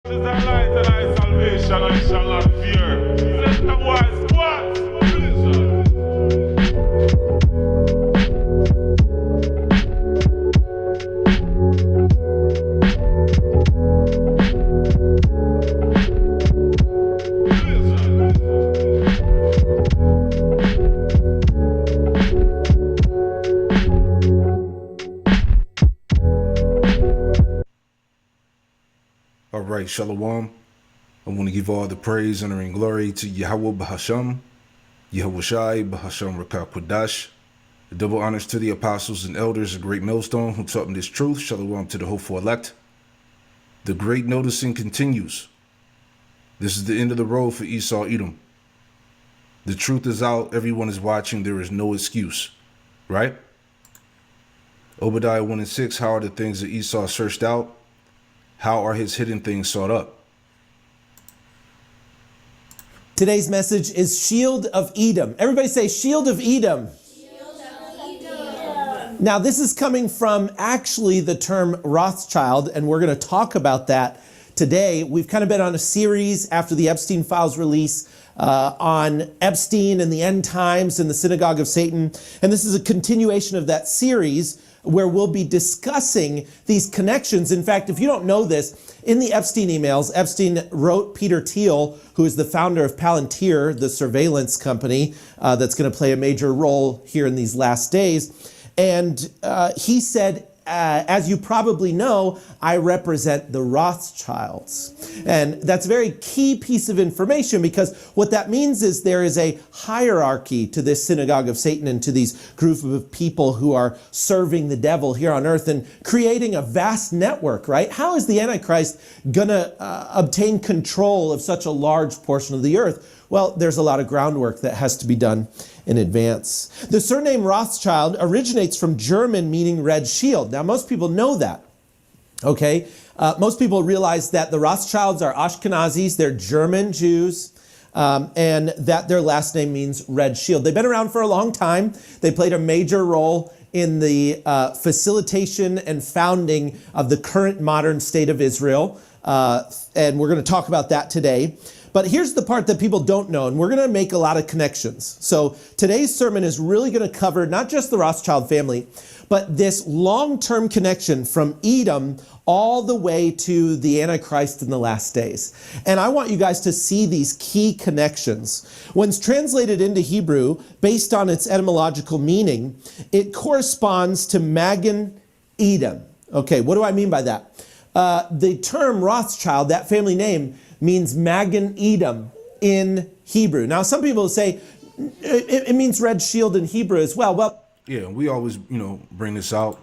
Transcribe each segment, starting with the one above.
Is thy light and thy salvation, I shall not fear. Let the wise what? All right, Shalom. I want to give all the praise, honor, and glory to Yahawah Bahasham, YAHAWASHI, Bahasham Rakah Qudash. Double honors to the apostles and elders, a great millstone who taught me this truth. Shalom to the hopeful elect. The great noticing continues. This is the end of the road for Esau Edom. The truth is out. Everyone is watching. There is no excuse, right? Obadiah 1 and 6. How are the things that Esau searched out? How are his hidden things sought up? Today's message is Shield of Edom. Everybody say Shield of Edom. Shield of Edom. Now this is coming from actually the term Rothschild, and we're going to talk about that today. We've kind of been on a series after the Epstein files release on Epstein and the end times and the synagogue of Satan. And this is a continuation of that series where we'll be discussing these connections. In fact, if you don't know this, in the Epstein emails, Epstein wrote Peter Thiel, who is the founder of Palantir, the surveillance company that's going to play a major role here in these last days. And he said, as you probably know, I represent the Rothschilds. And that's a very key piece of information, because what that means is there is a hierarchy to this synagogue of Satan and to these group of people who are serving the devil here on earth and creating a vast network, right? How is the Antichrist going to obtain control of such a large portion of the earth? Well, there's a lot of groundwork that has to be done in advance. The surname Rothschild originates from German, meaning red shield. Now, most people know that, okay? Most people realize that the Rothschilds are Ashkenazis, they're German Jews, and that their last name means red shield. They've been around for a long time. They played a major role in the facilitation and founding of the current modern state of Israel, and we're going to talk about that today. But here's the part that people don't know, and we're going to make a lot of connections. So today's sermon is really going to cover not just the Rothschild family, but this long-term connection from Edom all the way to the Antichrist in the last days. And I want you guys to see these key connections. When it's translated into Hebrew, based on its etymological meaning, it corresponds to Magen Edom. Okay, what do I mean by that? The term Rothschild, that family name, means Magen Edom in Hebrew. Now, some people say it means red shield in Hebrew as well. Well, Yeah, we always, bring this out,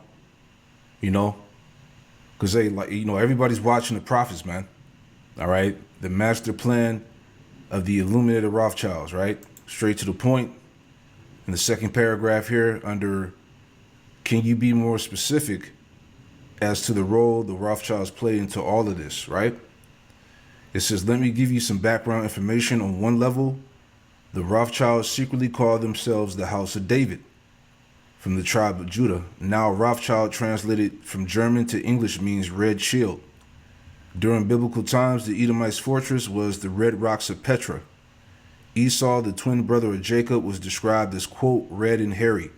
because everybody's watching the prophets, man. All right, the master plan of the illuminated Rothschilds, right? Straight to the point. In the second paragraph here, under, can you be more specific as to the role the Rothschilds play into all of this, right? It says, let me give you some background information. On one level, the Rothschilds secretly call themselves the House of David, from the tribe of Judah. Now, Rothschild translated from German to English means red shield. During biblical times, the Edomites' fortress was the red rocks of Petra. Esau, the twin brother of Jacob, was described as, quote, red and hairy.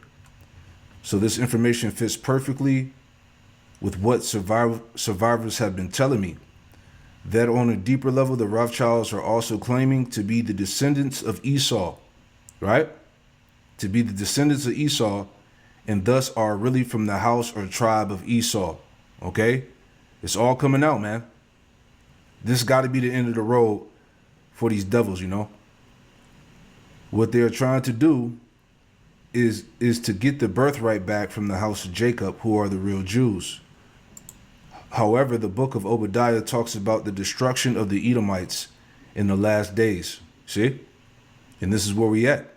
So this information fits perfectly with what survivors have been telling me. That on a deeper level, the Rothschilds are also claiming to be the descendants of Esau, right? To be the descendants of Esau, and thus are really from the house or tribe of Esau, okay? It's all coming out, man. This got to be the end of the road for these devils, What they're trying to do is to get the birthright back from the house of Jacob, who are the real Jews. However, the book of Obadiah talks about the destruction of the Edomites in the last days. See? And this is where we at.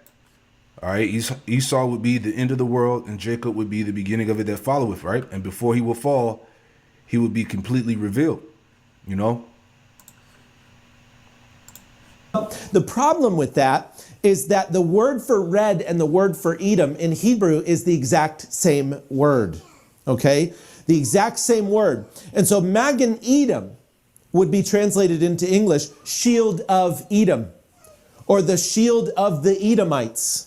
All right. Esau would be the end of the world, and Jacob would be the beginning of it that followeth, right? And before he would fall, he would be completely revealed, The problem with that is that the word for red and the word for Edom in Hebrew is the exact same word, okay? The exact same word. And so Magen Edom would be translated into English, shield of Edom, or the shield of the Edomites.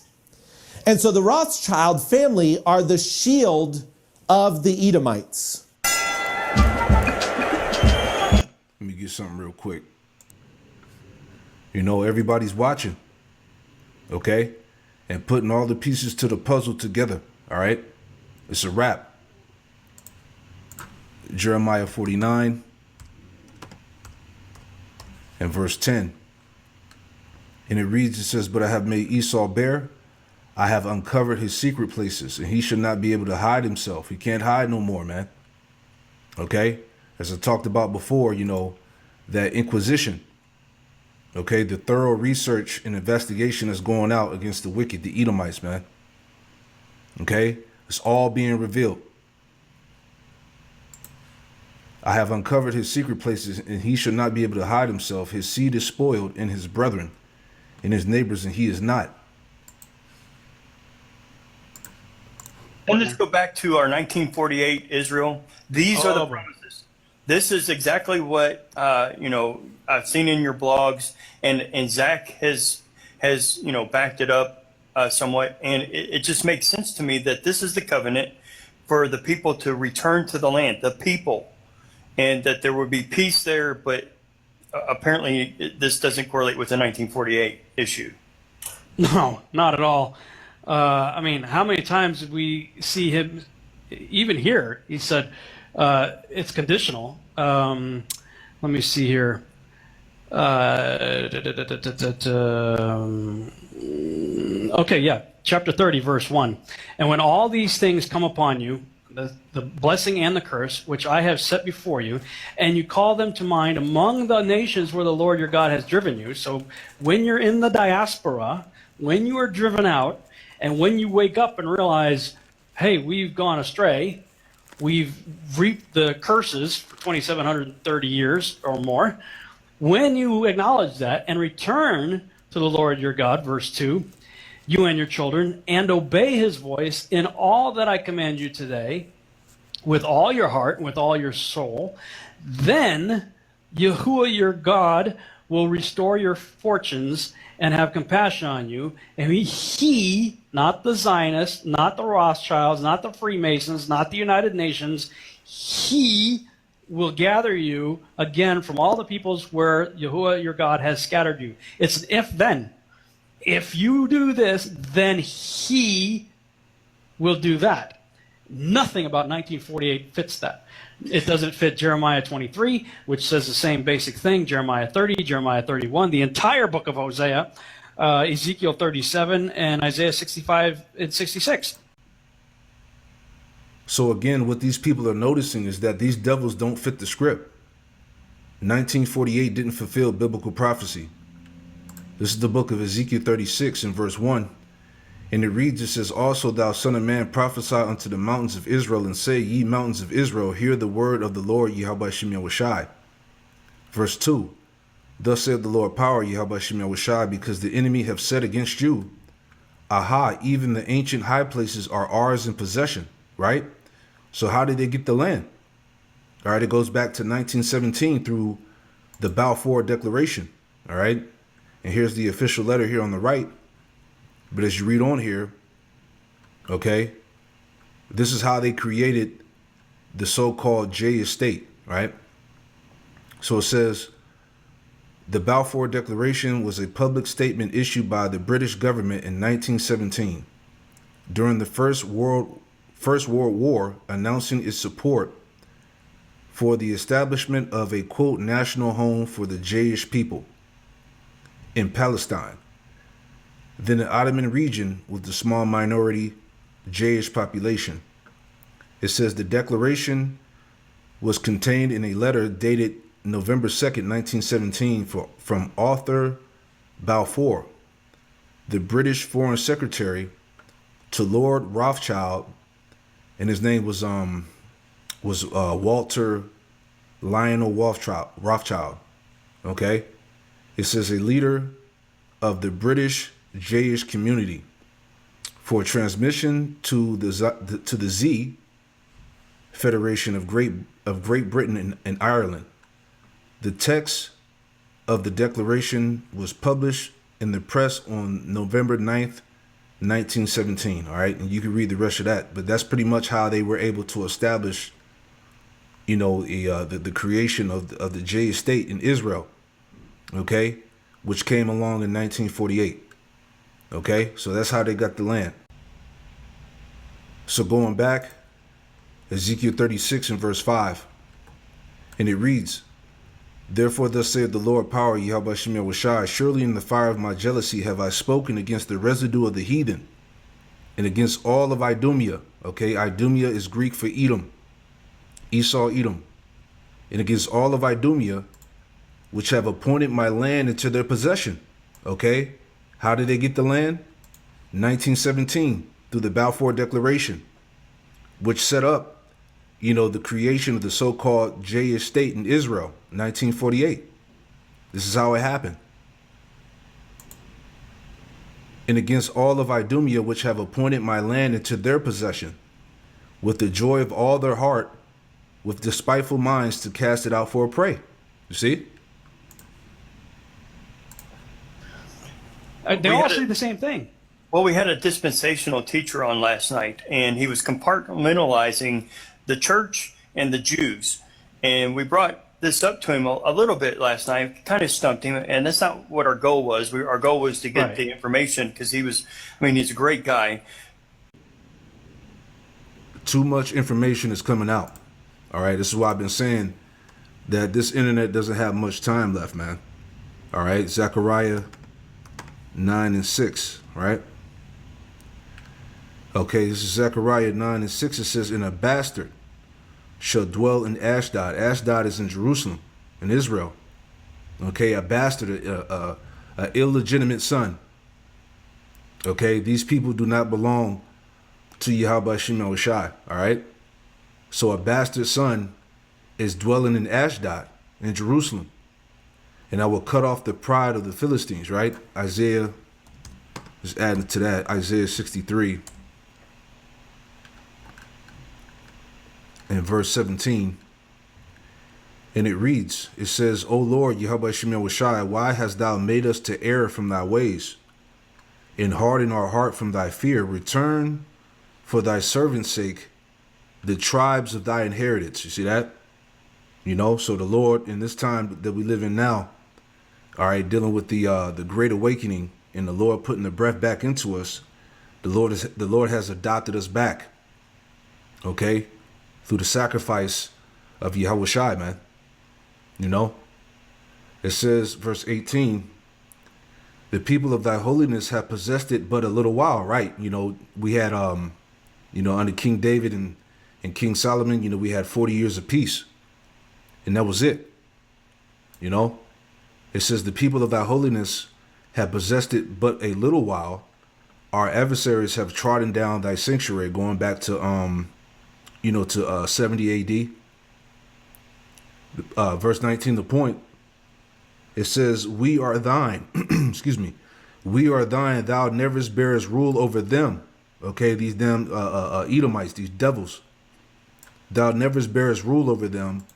And so the Rothschild family are the shield of the Edomites. Let me get something real quick. You know, everybody's watching, okay? And putting all the pieces to the puzzle together, all right? It's a wrap. Jeremiah 49 and verse 10. And it reads, it says, but I have made Esau bare. I have uncovered his secret places, and he should not be able to hide himself. He can't hide no more, man. Okay? As I talked about before, you know, that Inquisition, okay, the thorough research and investigation that's going out against the wicked, the Edomites, man. Okay? It's all being revealed. I have uncovered his secret places, and he should not be able to hide himself. His seed is spoiled in his brethren, in his neighbors, and he is not. And let's go back to our 1948 Israel. These are the promises. This is exactly what you know, I've seen in your blogs, and Zach has you know, backed it up somewhat, and it just makes sense to me that this is the covenant for the people to return to the land, the people, and that there would be peace there. But apparently, this doesn't correlate with the 1948 issue. No, not at all. I mean, how many times did we see him, even here, he said, it's conditional. Let me see here. Okay, yeah, chapter 30, verse 1. And when all these things come upon you, the blessing and the curse, which I have set before you, and you call them to mind among the nations where the Lord your God has driven you. So when you're in the diaspora, when you are driven out, and when you wake up and realize, hey, we've gone astray, we've reaped the curses for 2,730 years or more, when you acknowledge that and return to the Lord your God, verse 2, you and your children, and obey his voice in all that I command you today, with all your heart and with all your soul, then Yahuwah your God will restore your fortunes and have compassion on you. And he, not the Zionists, not the Rothschilds, not the Freemasons, not the United Nations, he will gather you again from all the peoples where Yahuwah your God has scattered you. It's an if-then. If you do this, then he will do that. Nothing about 1948 fits that. It doesn't fit Jeremiah 23, which says the same basic thing, Jeremiah 30, Jeremiah 31, the entire book of Hosea, Ezekiel 37, and Isaiah 65 and 66. So again, what these people are noticing is that these devils don't fit the script. 1948 didn't fulfill biblical prophecy. This is the book of Ezekiel 36 and verse 1. And it reads, it says, also thou son of man, prophesy unto the mountains of Israel, and say, ye mountains of Israel, hear the word of the Lord, YAHAWASHI. Verse 2, thus saith the Lord power, YAHAWASHI, because the enemy have said against you, aha, even the ancient high places are ours in possession, right? So how did they get the land? All right, it goes back to 1917 through the Balfour Declaration, all right? And here's the official letter here on the right. But as you read on here, okay, this is how they created the so-called J estate, right? So it says, the Balfour Declaration was a public statement issued by the British government in 1917 during the First World War, announcing its support for the establishment of a, quote, national home for the Jewish people in Palestine, then the Ottoman region with the small minority Jewish population. It says the declaration was contained in a letter dated November 2nd, 1917 from Arthur Balfour, the British Foreign Secretary, to Lord Rothschild, and his name was Walter Lionel Rothschild. Okay, it says a leader of the British Jewish community for transmission to the Z Federation of Great Britain and Ireland. The text of the declaration was published in the press on November 9th, 1917. All right. And you can read the rest of that. But that's pretty much how they were able to establish, you know, the creation of the J estate in Israel. Okay. Which came along in 1948. Okay. So that's how they got the land. So going back, Ezekiel 36 and verse 5. And it reads, Therefore thus saith the Lord power, YAHAWASHI, surely in the fire of my jealousy have I spoken against the residue of the heathen, and against all of Idumea. Okay, Idumea is Greek for Edom, Esau, Edom. And against all of Idumea, which have appointed my land into their possession. Okay, how did they get the land? 1917, through the Balfour Declaration, which set up, you know, the creation of the so-called J estate in Israel, 1948. This is how it happened. And against all of Idumea, which have appointed my land into their possession, with the joy of all their heart, with despiteful minds to cast it out for a prey. You see? They all say the same thing. Well, we had a dispensational teacher on last night, and he was compartmentalizing the church and the Jews. And we brought this up to him a little bit last night, kind of stumped him. And that's not what our goal was. Our goal was to get the information, because he's a great guy. Too much information is coming out. All right. This is why I've been saying that this internet doesn't have much time left, man. All right. Zechariah 9 and 6. Right. Okay, this is Zechariah 9 and 6. It says, And a bastard shall dwell in Ashdod. Ashdod is in Jerusalem, in Israel. Okay, a bastard, an illegitimate son. Okay, these people do not belong to YAHAWASHI. All right, so a bastard son is dwelling in Ashdod, in Jerusalem. And I will cut off the pride of the Philistines. Right, Isaiah, just adding to that, Isaiah 63. In verse 17, and it reads, it says, O Lord, YAHAWASHI, why hast thou made us to err from thy ways, and harden our heart from thy fear? Return for thy servant's sake the tribes of thy inheritance. You see that? You know, so the Lord, in this time that we live in now, all right, dealing with the great awakening and the Lord putting the breath back into us, the Lord has adopted us back. Okay? Through the sacrifice of YAHAWASHI, man. You know, it says, verse 18, the people of thy holiness have possessed it but a little while, right? You know, we had, you know, under King David and King Solomon, you know, we had 40 years of peace, and that was it. You know, it says the people of thy holiness have possessed it but a little while. Our adversaries have trodden down thy sanctuary, going back to, you know, to 70 AD. Verse 19, the point, it says, we are thine. Excuse me. We are thine. Thou never bearest rule over them. Okay, these damn Edomites, these devils. Thou never bearest rule over them.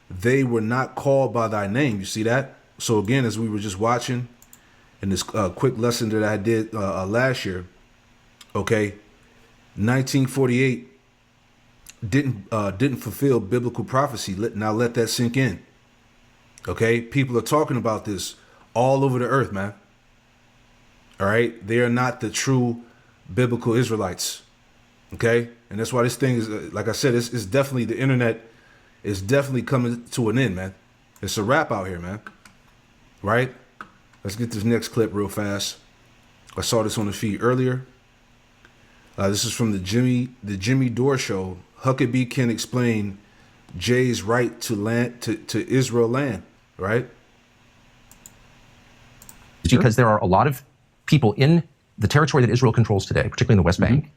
They were not called by thy name. You see that? So again, as we were just watching in this quick lesson that I did last year, okay, 1948 didn't fulfill biblical prophecy. Now let that sink in. Okay, people are talking about this all over the earth, man. All right, they are not the true biblical Israelites. Okay, and that's why this thing is, like I said, it's definitely, the internet is definitely coming to an end, man. It's a wrap out here, man. Right? Let's get this next clip real fast. I saw this on the feed earlier. This is from the Jimmy Dore show. Huckabee can explain Jay's right to land to Israel land, right? Because there are a lot of people in the territory that Israel controls today, particularly in the West Bank,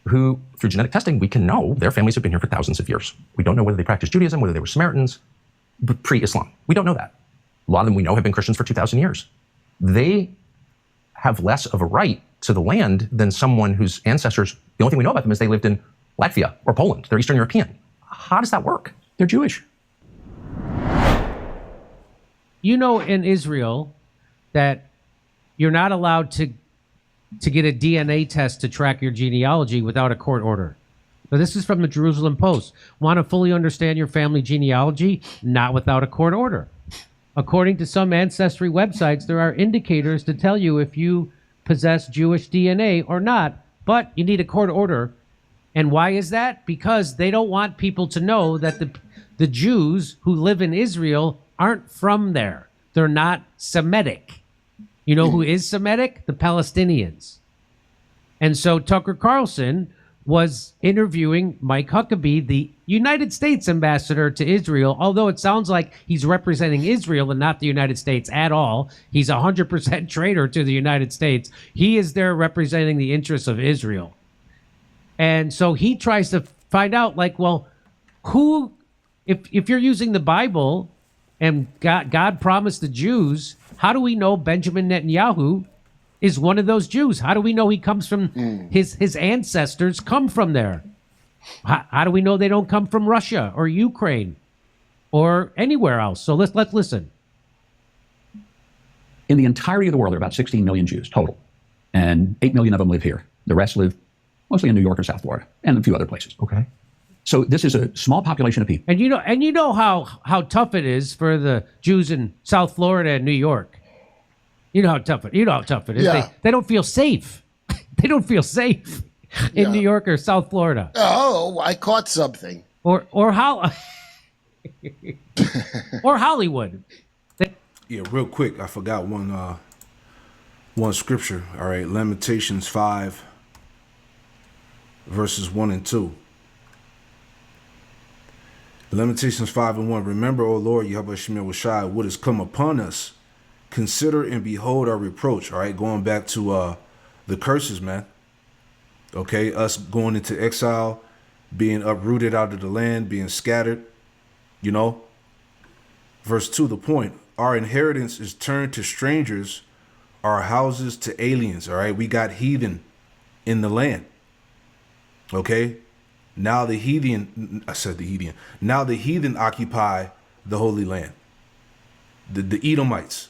who, through genetic testing, we can know their families have been here for thousands of years. We don't know whether they practiced Judaism, whether they were Samaritans, but pre-Islam. We don't know that. A lot of them we know have been Christians for 2,000 years. They have less of a right to the land than someone whose ancestors, the only thing we know about them is they lived in Latvia or Poland. They're Eastern European. How does that work? They're Jewish. you know, in Israel, that you're not allowed to get a DNA test to track your genealogy without a court order. So this is from the Jerusalem Post. Want to fully understand your family genealogy? Not without a court order. According to some ancestry websites, there are indicators to tell you if you possess Jewish DNA or not, but you need a court order. And why is that? Because they don't want people to know that the Jews who live in Israel aren't from there. They're not Semitic. You know who is Semitic? The Palestinians. And so Tucker Carlson was interviewing Mike Huckabee, the United States ambassador to Israel, although it sounds like he's representing Israel and not the United States at all. He's 100% traitor to the United States. He is there representing the interests of Israel. And so he tries to find out, like, well, who, if you're using the Bible and God promised the Jews, how do we know Benjamin Netanyahu is one of those Jews? How do we know he comes from his ancestors come from there? How do we know they don't come from Russia or Ukraine or anywhere else? So let's listen. In the entirety of the world, there are about 16 million Jews total, and 8 million of them live here. The rest live mostly in New York or South Florida and a few other places. Okay. So this is a small population of people. And you know how tough it is for the Jews in South Florida and New York. You know how tough it is. Yeah. They don't feel safe. They don't feel safe in New York or South Florida. Oh, I caught something. Or how or Hollywood. Yeah, real quick, I forgot one scripture. All right, Lamentations 5, verses 1 and 2. Lamentations 5 and 1. Remember, O Lord, YAHAWASHI, what has come upon us. Consider and behold our reproach. All right, going back to the curses, man. Okay, us going into exile, being uprooted out of the land, being scattered, you know. Verse 2, the point. Our inheritance is turned to strangers, our houses to aliens. All right, we got heathen in the land. Okay, now the heathen, now the heathen occupy the Holy Land. The Edomites.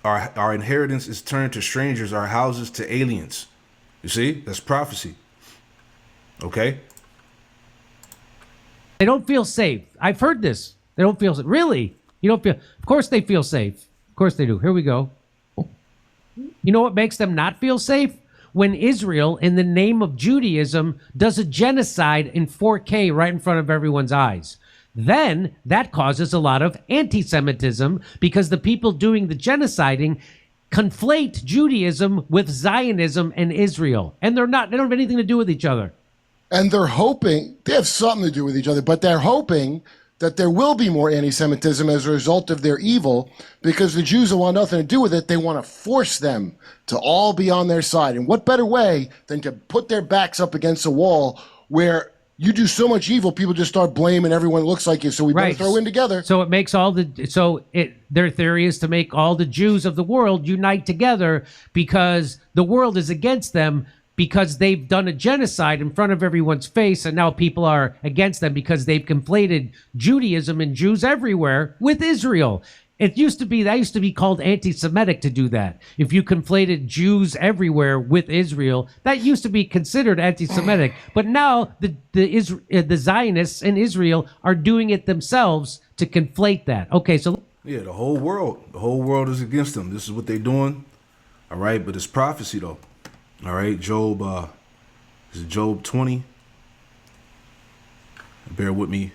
Our inheritance is turned to strangers, our houses to aliens. You see, that's prophecy. Okay. They don't feel safe. I've heard this. They don't feel safe. Really? You don't feel? Of course they feel safe. Of course they do. Here we go. You know what makes them not feel safe? When Israel, in the name of Judaism, does a genocide in 4K right in front of everyone's eyes. Then that causes a lot of anti-Semitism because the people doing the genociding conflate Judaism with Zionism and Israel. And they don't have anything to do with each other. And they're hoping, they have something to do with each other, but they're hoping that there will be more anti-Semitism as a result of their evil, because the Jews will want nothing to do with it. They want to force them to all be on their side. And what better way than to put their backs up against a wall where you do so much evil, people just start blaming everyone that looks like you. So we better throw in together. So it makes their theory is to make all the Jews of the world unite together because the world is against them because they've done a genocide in front of everyone's face, and now people are against them because they've conflated Judaism and Jews everywhere with Israel. That used to be called anti-Semitic to do that. If you conflated Jews everywhere with Israel, that used to be considered anti-Semitic. But now the Zionists in Israel are doing it themselves to conflate that. Okay, so yeah, the whole world is against them. This is what they're doing. All right, but it's prophecy though. All right, Job, is it Job 20? Bear with me.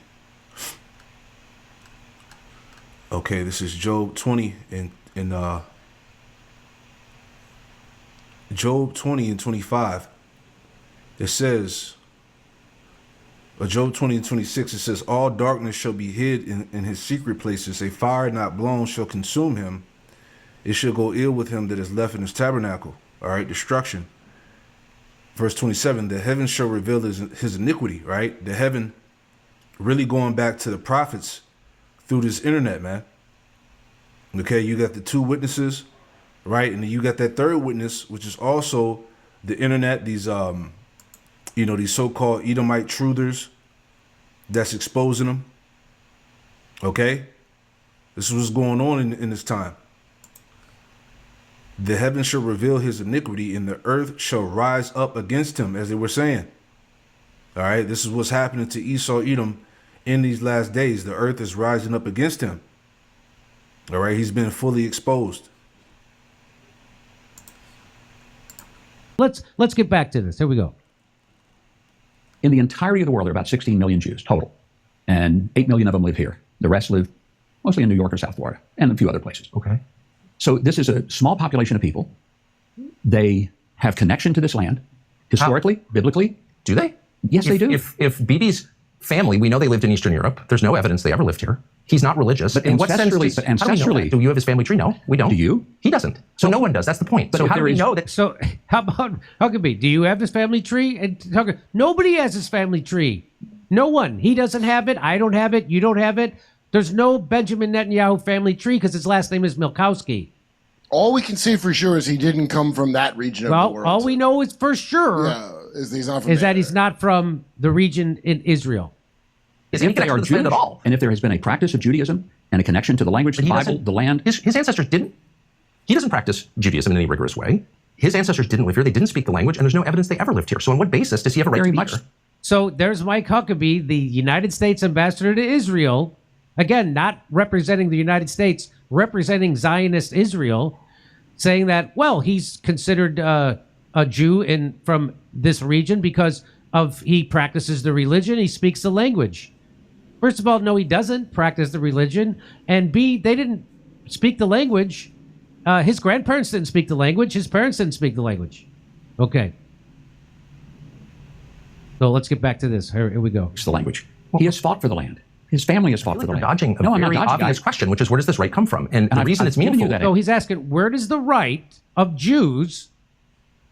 Okay, this is Job 20 in Job 20 and 25. It says, Job 20 and 26, it says, all darkness shall be hid in his secret places. A fire not blown shall consume him. It shall go ill with him that is left in his tabernacle. All right, destruction. Verse 27, the heaven shall reveal his iniquity, right? The heaven really going back to the prophets through this internet, man. Okay, you got the two witnesses, right? And then you got that third witness, which is also the internet, these these so-called Edomite truthers that's exposing them. Okay? This is what's going on in this time. The heavens shall reveal his iniquity, and the earth shall rise up against him, as they were saying. All right, this is what's happening to Esau, Edom in these last days. The earth is rising up against him. All right, he's been fully exposed. Let's get back to this. Here we go. In the entirety of the world, there are about 16 million Jews total, and 8 million of them live here. The rest live mostly in New York or South Florida, and a few other places. Okay. So this is a small population of people. They have connection to this land, historically, biblically. Do they? Yes, they do. If Bibi's family, we know they lived in Eastern Europe. There's no evidence they ever lived here. He's not religious. But in what sense? ancestrally- How do we know that? Do you have his family tree? No, we don't. Do you? He doesn't. So no one does. That's the point. But So if how do there we is- know that? So how about Huckabee? Do you have this family tree? And nobody has his family tree. No one. He doesn't have it. I don't have it. You don't have it. There's no Benjamin Netanyahu family tree because his last name is Milkowski. All we can say for sure is he didn't come from that region of the Well, world. all we know is for sure is that he's not from is that there. he's not from the region in Israel. Is he If they are connected to this land Jewish, at all? and if there has been a practice of Judaism and a connection to the language, the He Bible, doesn't- the land, His ancestors didn't. He doesn't practice Judaism in any rigorous way. His ancestors didn't live here. They didn't speak the language, and there's no evidence they ever lived here. So on what basis does he have a right very to be much. here? So there's Mike Huckabee, the United States ambassador to Israel, again, not representing the United States, representing Zionist Israel, saying that, well, he's considered a Jew from this region because he practices the religion, he speaks the language. First of all, no, he doesn't practice the religion, and B, they didn't speak the language. His grandparents didn't speak the language. His parents didn't speak the language. Okay. So let's get back to this. Here we go. the language. He has fought for the land. His family has fought for the You're land. dodging a No, I'm not very dodging. obvious question, which is where does this right come from? And the I've- reason I've it's given you meaningful. that. So he's asking, where does the right of Jews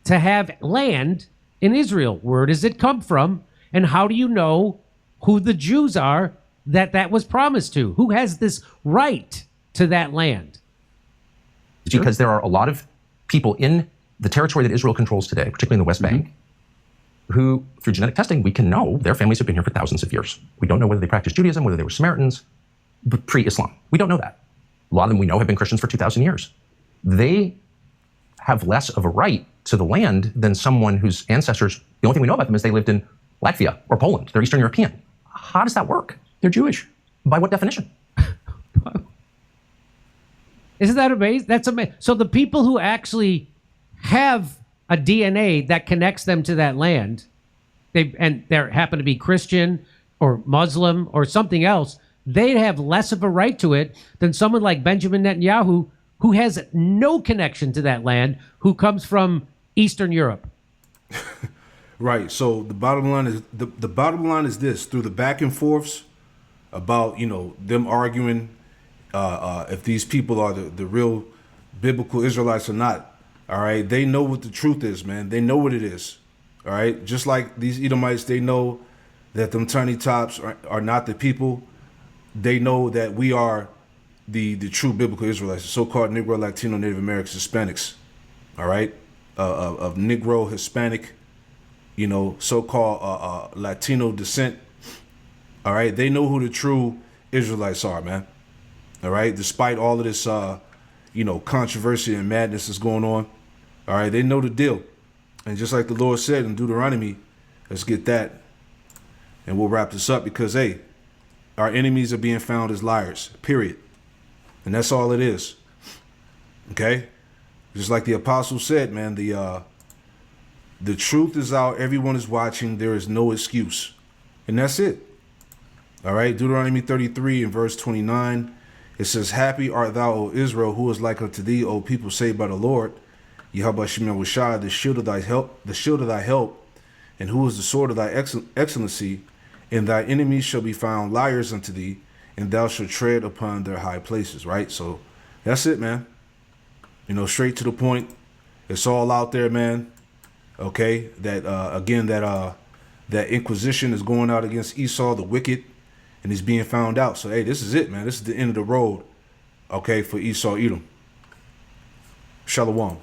to have land in Israel, where does it come from? And how do you know who the Jews are that was promised to? Who has this right to that land? Because there are a lot of people in the territory that Israel controls today, particularly in the West Bank, who, through genetic testing, we can know their families have been here for thousands of years. We don't know whether they practiced Judaism, whether they were Samaritans, pre-Islam. We don't know that. A lot of them we know have been Christians for 2,000 years. They have less of a right to the land than someone whose ancestors, the only thing we know about them is they lived in Latvia or Poland. They're Eastern European. How does that work? They're Jewish. By what definition? Isn't that amazing? That's amazing. So the people who actually have a DNA that connects them to that land, they happen to be Christian or Muslim or something else, they have less of a right to it than someone like Benjamin Netanyahu, who has no connection to that land, who comes from Eastern Europe. Right. So the bottom line is the bottom line is this: through the back and forths about them arguing if these people are the real biblical Israelites or not. All right, they know what the truth is, man. They know what it is. All right, just like these Edomites, they know that them tiny tops are not the people. They know that we are the true biblical Israelites, the so-called Negro, Latino, Native Americans, Hispanics. All right, of Negro, Hispanic, so-called Latino descent. All right, they know who the true Israelites are, man. All right, despite all of this, controversy and madness that's going on. All right, they know the deal. And just like the Lord said in Deuteronomy, let's get that. And we'll wrap this up because, hey, our enemies are being found as liars, period. And that's all it is. Okay? Just like the apostle said, man, the truth is out. Everyone is watching. There is no excuse. And that's it. All right, Deuteronomy 33 and verse 29. It says, "Happy art thou, O Israel, who is like unto thee, O people saved by the Lord, YAHAWASHI, the shield of thy help, and who is the sword of thy excellency, and thy enemies shall be found liars unto thee, and thou shalt tread upon their high places." Right? So that's it, man. Straight to the point. It's all out there, man. Okay, that that Inquisition is going out against Esau, the wicked, and he's being found out. So, hey, this is it, man. This is the end of the road, okay, for Esau, Edom. Shalom.